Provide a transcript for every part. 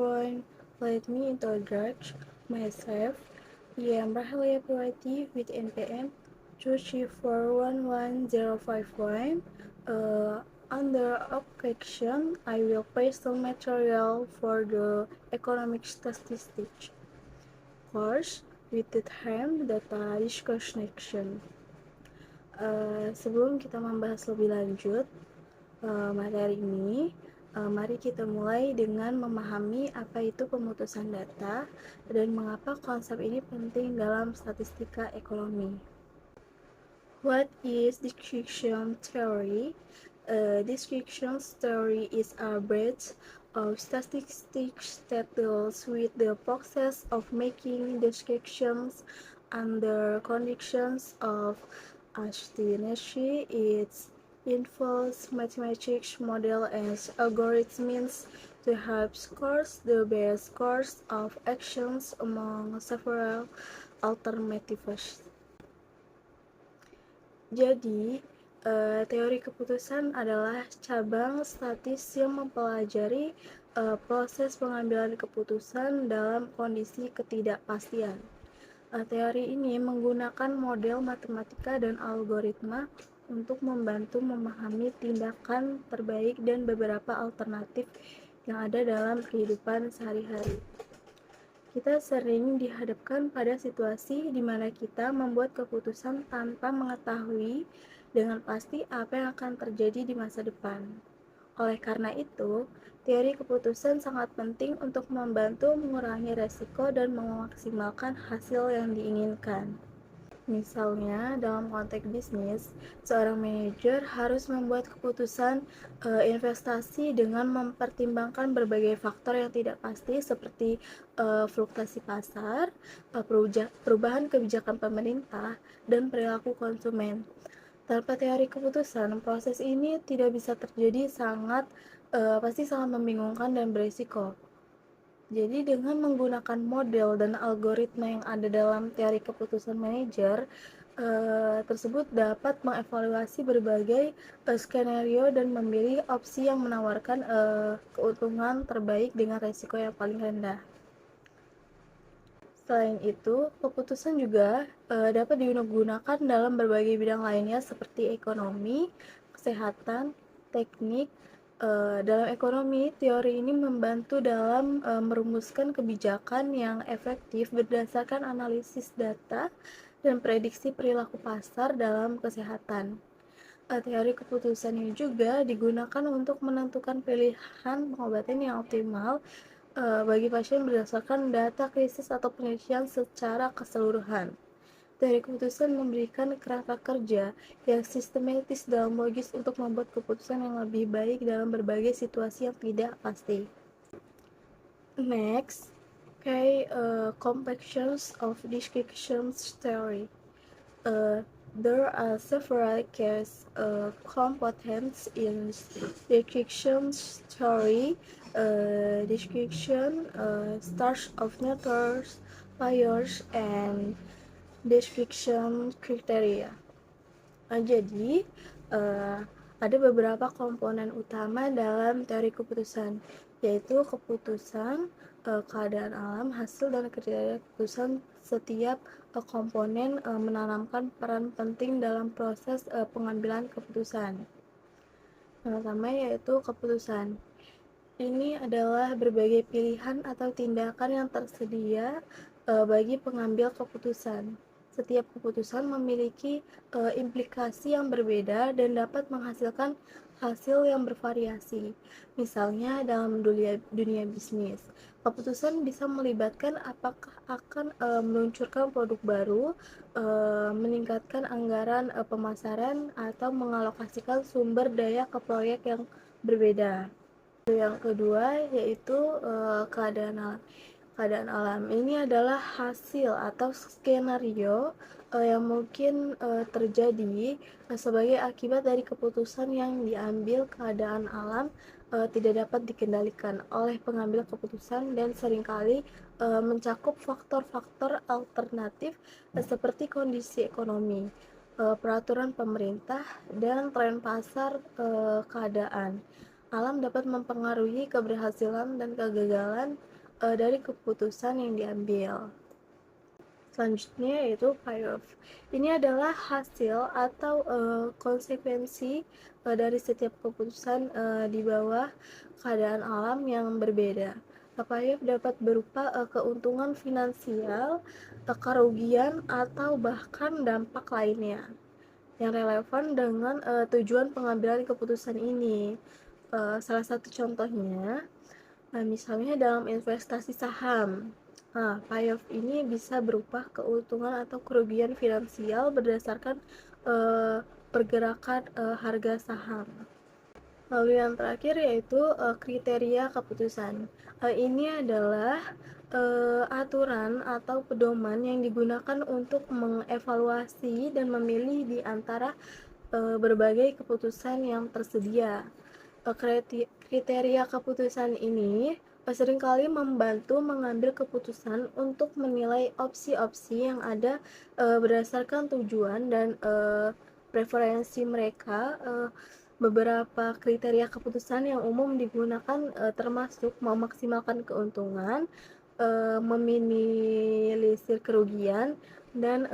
everyone, let me introduce myself. I am Rahel Purwati with NPM 2341151. Under objection, I will paste some material for the economic statistics course with the theme data disconnection. Sebelum kita membahas lebih lanjut materi ini, mari kita mulai dengan memahami apa itu pemutusan data dan mengapa konsep ini penting dalam statistika ekonomi. What is discretion theory? Discretion theory is a branch of statistics that deals with the process of making descriptions under conditions of uncertainty. It involves mathematics model and algorithms to help scores the best course of actions among several alternatives. Jadi, teori keputusan adalah cabang statis yang mempelajari proses pengambilan keputusan dalam kondisi ketidakpastian. Teori ini menggunakan model matematika dan algoritma untuk membantu memahami tindakan terbaik dan beberapa alternatif yang ada dalam kehidupan sehari-hari. Kita sering dihadapkan pada situasi di mana kita membuat keputusan tanpa mengetahui dengan pasti apa yang akan terjadi di masa depan. Oleh karena itu, teori keputusan sangat penting untuk membantu mengurangi resiko dan memaksimalkan hasil yang diinginkan. Misalnya, dalam konteks bisnis, seorang manajer harus membuat keputusan investasi dengan mempertimbangkan berbagai faktor yang tidak pasti seperti fluktuasi pasar, perubahan kebijakan pemerintah, dan perilaku konsumen. Tanpa teori keputusan, proses ini tidak bisa terjadi pasti sangat membingungkan dan berisiko. Jadi dengan menggunakan model dan algoritma yang ada dalam teori keputusan manajer tersebut dapat mengevaluasi berbagai skenario dan memilih opsi yang menawarkan keuntungan terbaik dengan resiko yang paling rendah. Selain itu, keputusan juga dapat digunakan dalam berbagai bidang lainnya seperti ekonomi, kesehatan, teknik. Dalam ekonomi, teori ini membantu dalam merumuskan kebijakan yang efektif berdasarkan analisis data dan prediksi perilaku pasar dalam kesehatan. Teori keputusan ini juga digunakan untuk menentukan pilihan pengobatan yang optimal bagi pasien berdasarkan data krisis atau penelitian secara keseluruhan. Teori keputusan memberikan kerangka kerja yang sistematis dan logis untuk membuat keputusan yang lebih baik dalam berbagai situasi yang tidak pasti. Next, complexions of description theory. There are several case components in description theory. Description starts of neutrals, layers, and description criteria. Jadi ada beberapa komponen utama dalam teori keputusan, yaitu keputusan, keadaan alam, hasil, dan kriteria keputusan. Setiap komponen menanamkan peran penting dalam proses pengambilan keputusan. Pertama yaitu keputusan. Ini adalah berbagai pilihan atau tindakan yang tersedia bagi pengambil keputusan. Setiap keputusan memiliki implikasi yang berbeda dan dapat menghasilkan hasil yang bervariasi. Misalnya dalam dunia bisnis, keputusan bisa melibatkan apakah akan meluncurkan produk baru, meningkatkan anggaran pemasaran, atau mengalokasikan sumber daya ke proyek yang berbeda. Yang kedua yaitu keadaan alam. Keadaan alam ini adalah hasil atau skenario yang mungkin terjadi sebagai akibat dari keputusan yang diambil. Keadaan alam tidak dapat dikendalikan oleh pengambil keputusan dan seringkali mencakup faktor-faktor alternatif seperti kondisi ekonomi, peraturan pemerintah, dan tren pasar. Keadaan alam dapat mempengaruhi keberhasilan dan kegagalan dari keputusan yang diambil. Selanjutnya yaitu payoff. Ini adalah hasil atau konsekuensi dari setiap keputusan di bawah keadaan alam yang berbeda. Payoff dapat berupa keuntungan finansial, kerugian, atau bahkan dampak lainnya yang relevan dengan tujuan pengambilan keputusan ini. Salah satu contohnya, misalnya dalam investasi saham. Nah, payoff ini bisa berupa keuntungan atau kerugian finansial berdasarkan pergerakan harga saham. Lalu yang terakhir yaitu kriteria keputusan. Ini adalah aturan atau pedoman yang digunakan untuk mengevaluasi dan memilih di antara berbagai keputusan yang tersedia. Kriteria keputusan ini seringkali membantu mengambil keputusan untuk menilai opsi-opsi yang ada berdasarkan tujuan dan preferensi mereka. Beberapa kriteria keputusan yang umum digunakan termasuk memaksimalkan keuntungan, meminimalisir kerugian, dan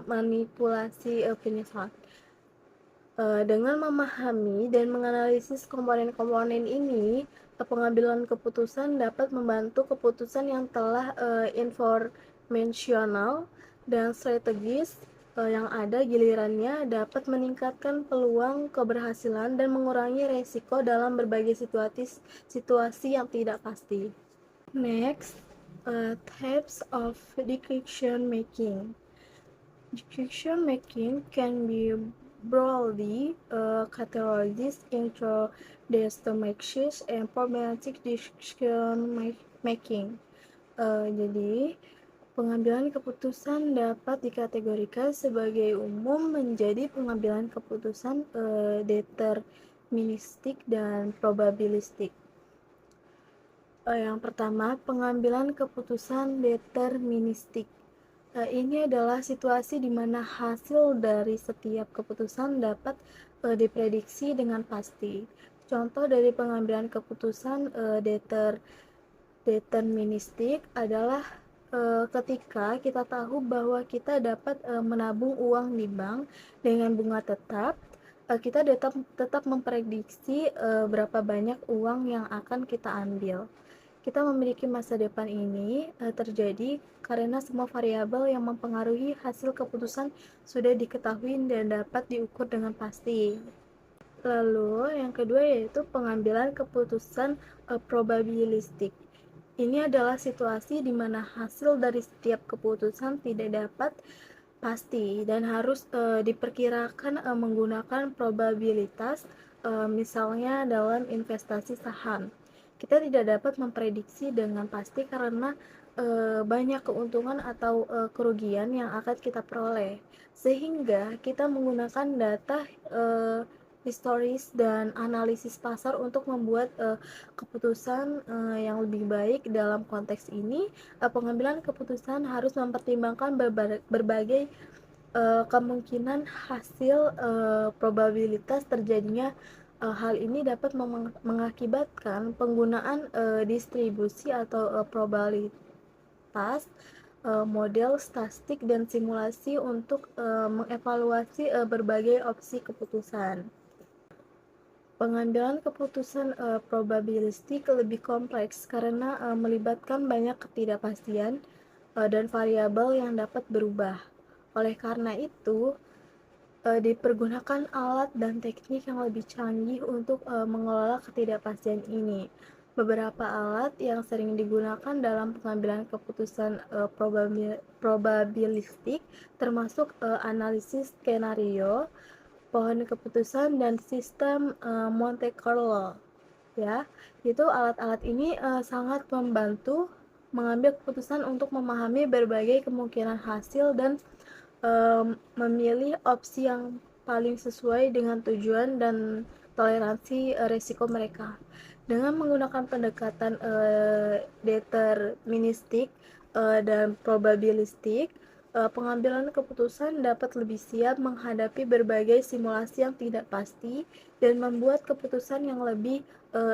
manipulasi penyesalan. Dengan memahami dan menganalisis komponen-komponen ini, pengambilan keputusan dapat membantu keputusan yang telah informasional dan strategis yang ada gilirannya dapat meningkatkan peluang keberhasilan dan mengurangi resiko dalam berbagai situasi yang tidak pasti. Next, types of decision making. Decision making can be broadly categorized into systematic and problematic decision making. Jadi, pengambilan keputusan dapat dikategorikan sebagai umum menjadi pengambilan keputusan deterministik dan probabilistik. Yang pertama, pengambilan keputusan deterministik. Ini adalah situasi di mana hasil dari setiap keputusan dapat diprediksi dengan pasti. Contoh dari pengambilan keputusan deterministik adalah ketika kita tahu bahwa kita dapat menabung uang di bank dengan bunga tetap, kita tetap memprediksi berapa banyak uang yang akan kita ambil. Kita memiliki masa depan ini terjadi karena semua variabel yang mempengaruhi hasil keputusan sudah diketahui dan dapat diukur dengan pasti. Lalu yang kedua yaitu pengambilan keputusan probabilistik. Ini adalah situasi di mana hasil dari setiap keputusan tidak dapat pasti dan harus diperkirakan menggunakan probabilitas, misalnya dalam investasi saham. Kita tidak dapat memprediksi dengan pasti karena banyak keuntungan atau kerugian yang akan kita peroleh, sehingga kita menggunakan data historis dan analisis pasar untuk membuat keputusan yang lebih baik. Dalam konteks ini, pengambilan keputusan harus mempertimbangkan berbagai kemungkinan hasil probabilitas terjadinya hal ini dapat mengakibatkan penggunaan distribusi atau probabilitas, model statistik dan simulasi untuk mengevaluasi berbagai opsi keputusan. Pengambilan keputusan probabilistik lebih kompleks karena melibatkan banyak ketidakpastian dan variabel yang dapat berubah. Oleh karena itu, dipergunakan alat dan teknik yang lebih canggih untuk mengelola ketidakpastian ini. Beberapa alat yang sering digunakan dalam pengambilan keputusan probabilistik termasuk analisis skenario, pohon keputusan, dan sistem Monte Carlo. Ya, itu alat-alat ini sangat membantu mengambil keputusan untuk memahami berbagai kemungkinan hasil dan memilih opsi yang paling sesuai dengan tujuan dan toleransi resiko mereka. Dengan menggunakan pendekatan deterministik dan probabilistik, pengambilan keputusan dapat lebih siap menghadapi berbagai simulasi yang tidak pasti dan membuat keputusan yang lebih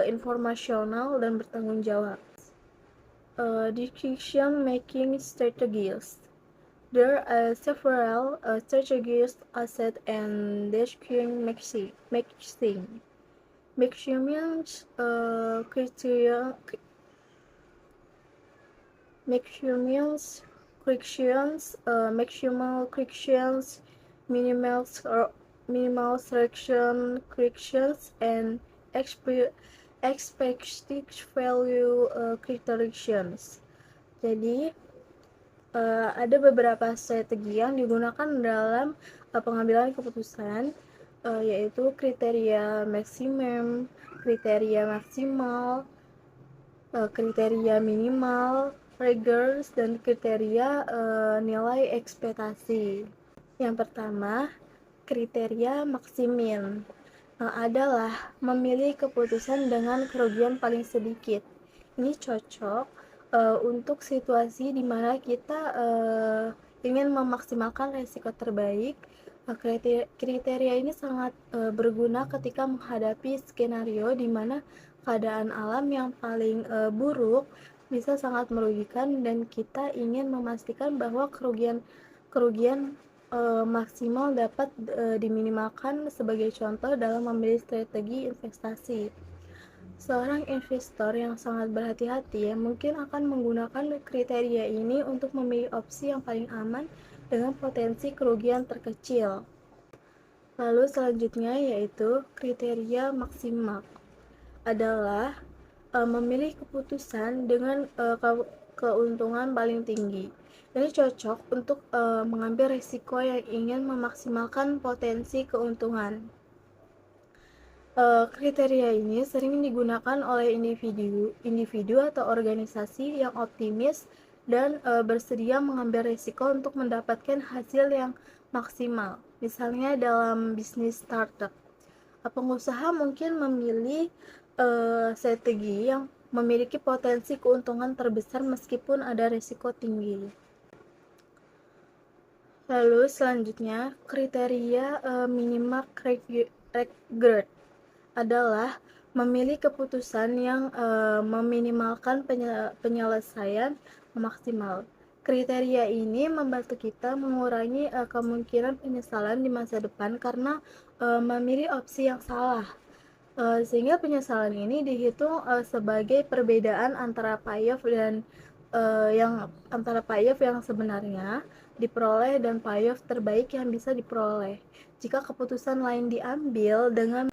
informasional dan bertanggung jawab. Decision-making strategies. There are several strategies asset and decision maximum criteria maximum maximal corrections, minimal minimal selection corrections, and expected value corrections. Jadi ada beberapa strategi yang digunakan dalam pengambilan keputusan, yaitu kriteria maksimum, kriteria maksimal, kriteria minimal, triggers, dan kriteria nilai ekspektasi. Yang pertama, kriteria maksimin adalah memilih keputusan dengan kerugian paling sedikit. Ini cocok untuk situasi di mana kita ingin memaksimalkan resiko terbaik. Kriteria ini sangat berguna ketika menghadapi skenario di mana keadaan alam yang paling buruk bisa sangat merugikan dan kita ingin memastikan bahwa kerugian maksimal dapat diminimalkan. Sebagai contoh dalam memilih strategi investasi, seorang investor yang sangat berhati-hati mungkin akan menggunakan kriteria ini untuk memilih opsi yang paling aman dengan potensi kerugian terkecil. Lalu selanjutnya yaitu kriteria maksimal adalah memilih keputusan dengan keuntungan paling tinggi. Ini cocok untuk mengambil risiko yang ingin memaksimalkan potensi keuntungan. Kriteria ini sering digunakan oleh individu atau organisasi yang optimis dan bersedia mengambil risiko untuk mendapatkan hasil yang maksimal. Misalnya dalam bisnis startup, pengusaha mungkin memilih strategi yang memiliki potensi keuntungan terbesar meskipun ada risiko tinggi. Lalu selanjutnya, kriteria minimal regret adalah memilih keputusan yang meminimalkan penyelesaian maksimal. Kriteria ini membantu kita mengurangi kemungkinan penyesalan di masa depan karena memilih opsi yang salah. Sehingga penyesalan ini dihitung sebagai perbedaan antara payoff dan yang sebenarnya diperoleh dan payoff terbaik yang bisa diperoleh. Jika keputusan lain diambil dengan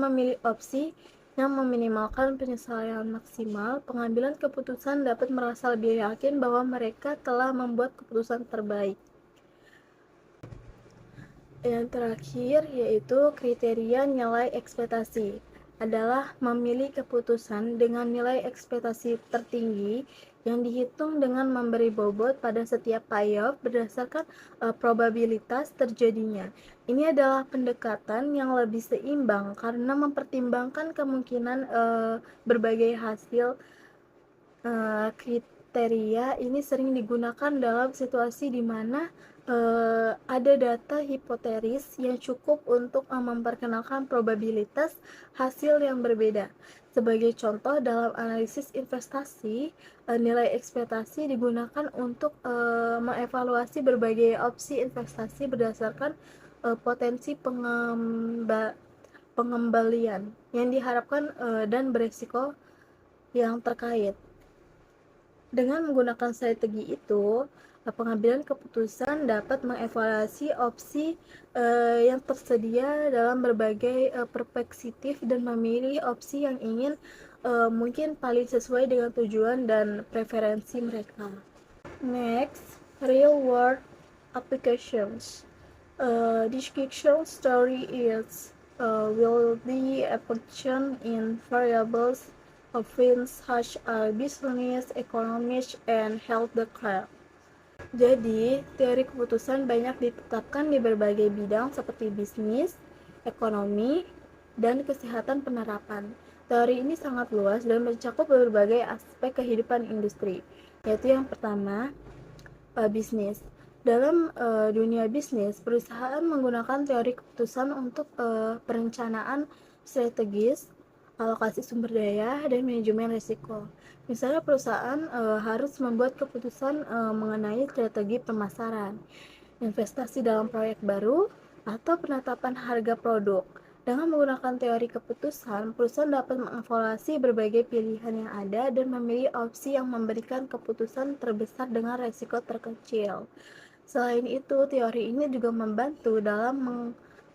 memilih opsi yang meminimalkan penyesalan maksimal, pengambilan keputusan dapat merasa lebih yakin bahwa mereka telah membuat keputusan terbaik. Yang terakhir yaitu kriteria nilai ekspektasi adalah memilih keputusan dengan nilai ekspektasi tertinggi yang dihitung dengan memberi bobot pada setiap payoff berdasarkan probabilitas terjadinya. Ini adalah pendekatan yang lebih seimbang karena mempertimbangkan kemungkinan berbagai hasil. Kriteria ini sering digunakan dalam situasi di mana ada data hipotetis yang cukup untuk memperkenalkan probabilitas hasil yang berbeda. Sebagai contoh, dalam analisis investasi, nilai ekspektasi digunakan untuk mengevaluasi berbagai opsi investasi berdasarkan potensi pengembalian yang diharapkan dan beresiko yang terkait. Dengan menggunakan strategi itu, pengambilan keputusan dapat mengevaluasi opsi yang tersedia dalam berbagai perspektif dan memilih opsi yang ingin mungkin paling sesuai dengan tujuan dan preferensi mereka. Next, real world applications. Description story is will be a function in variables of fields such as business, economics, and healthcare. Jadi, teori keputusan banyak ditetapkan di berbagai bidang seperti bisnis, ekonomi, dan kesehatan penerapan. Teori ini sangat luas dan mencakup berbagai aspek kehidupan industri, yaitu yang pertama, bisnis. Dalam dunia bisnis, perusahaan menggunakan teori keputusan untuk perencanaan strategis, alokasi sumber daya, dan manajemen risiko. Misalnya perusahaan harus membuat keputusan mengenai strategi pemasaran, investasi dalam proyek baru, atau penetapan harga produk. Dengan menggunakan teori keputusan, perusahaan dapat mengevaluasi berbagai pilihan yang ada dan memilih opsi yang memberikan keputusan terbesar dengan risiko terkecil. Selain itu, teori ini juga membantu dalam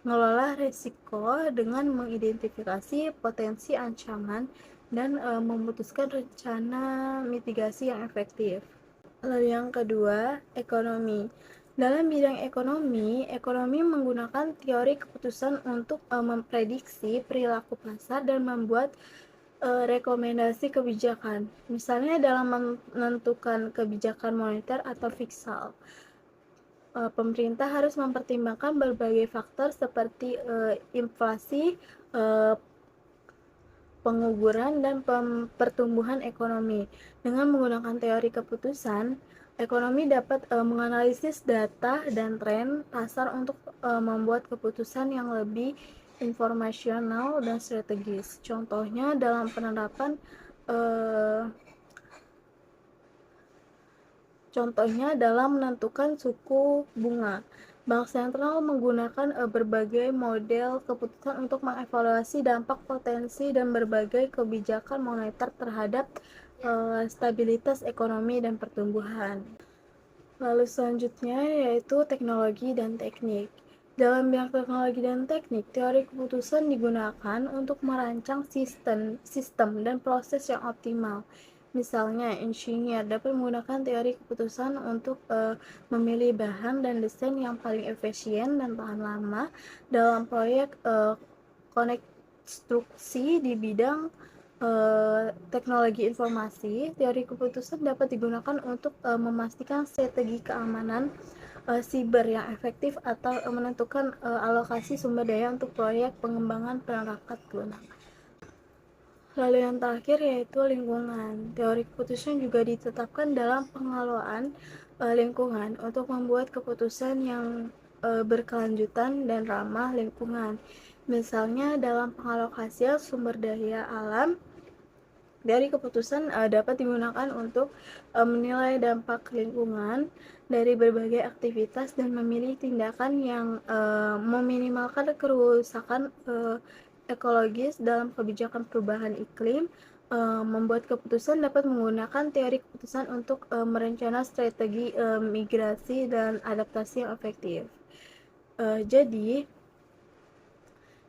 mengelola risiko dengan mengidentifikasi potensi ancaman dan memutuskan rencana mitigasi yang efektif. Lalu yang kedua, ekonomi. Dalam bidang ekonomi, ekonomi menggunakan teori keputusan untuk memprediksi perilaku pasar dan membuat rekomendasi kebijakan. Misalnya dalam menentukan kebijakan moneter atau fiskal. Pemerintah harus mempertimbangkan berbagai faktor seperti inflasi, penguburan, dan pertumbuhan ekonomi. Dengan menggunakan teori keputusan, ekonomi dapat menganalisis data dan tren pasar untuk membuat keputusan yang lebih informasional dan strategis. Contohnya dalam penerapan Contohnya dalam menentukan suku bunga, Bank Sentral menggunakan berbagai model keputusan untuk mengevaluasi dampak potensi dan berbagai kebijakan moneter terhadap stabilitas ekonomi dan pertumbuhan. Lalu selanjutnya yaitu teknologi dan teknik. Dalam bidang teknologi dan teknik, teori keputusan digunakan untuk merancang sistem dan proses yang optimal. Misalnya, insinyur dapat menggunakan teori keputusan untuk memilih bahan dan desain yang paling efisien dan tahan lama dalam proyek konstruksi di bidang teknologi informasi. Teori keputusan dapat digunakan untuk memastikan strategi keamanan siber yang efektif atau menentukan alokasi sumber daya untuk proyek pengembangan perangkat lunak. Lalu yang terakhir yaitu lingkungan. Teori keputusan juga ditetapkan dalam pengelolaan lingkungan untuk membuat keputusan yang berkelanjutan dan ramah lingkungan. Misalnya dalam pengalokasian sumber daya alam, teori keputusan dapat digunakan untuk menilai dampak lingkungan dari berbagai aktivitas dan memilih tindakan yang meminimalkan kerusakan ekologis dalam kebijakan perubahan iklim. Membuat keputusan dapat menggunakan teori keputusan untuk merencana strategi migrasi dan adaptasi yang efektif. Jadi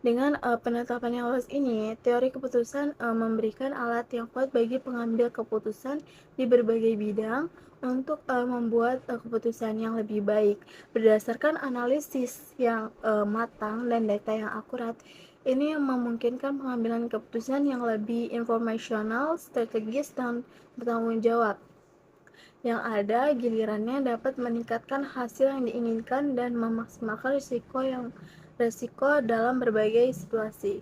dengan penetapan yang luas ini, teori keputusan memberikan alat yang kuat bagi pengambil keputusan di berbagai bidang untuk membuat keputusan yang lebih baik. Berdasarkan analisis yang matang dan data yang akurat, ini yang memungkinkan pengambilan keputusan yang lebih informasional, strategis, dan bertanggung jawab. Yang ada, gilirannya dapat meningkatkan hasil yang diinginkan dan memaksimalkan risiko dalam berbagai situasi.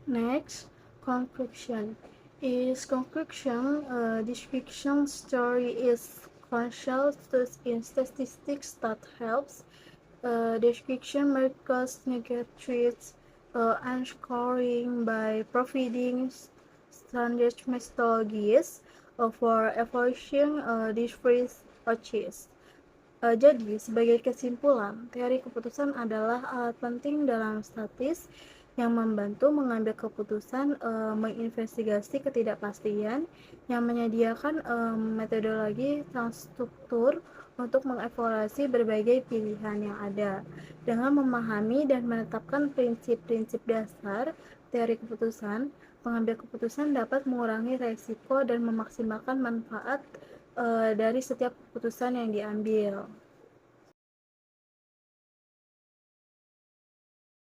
Next, conclusion. This fiction story is crucial in statistics that helps. This fiction markers negative and scoring by providing standard methodologies for evaluating different approaches. Jadi, sebagai kesimpulan, teori keputusan adalah alat penting dalam statis yang membantu mengambil keputusan, menginvestigasi ketidakpastian, yang menyediakan metodologi terstruktur untuk mengevaluasi berbagai pilihan yang ada. Dengan memahami dan menetapkan prinsip-prinsip dasar teori keputusan, pengambil keputusan dapat mengurangi risiko dan memaksimalkan manfaat dari setiap keputusan yang diambil.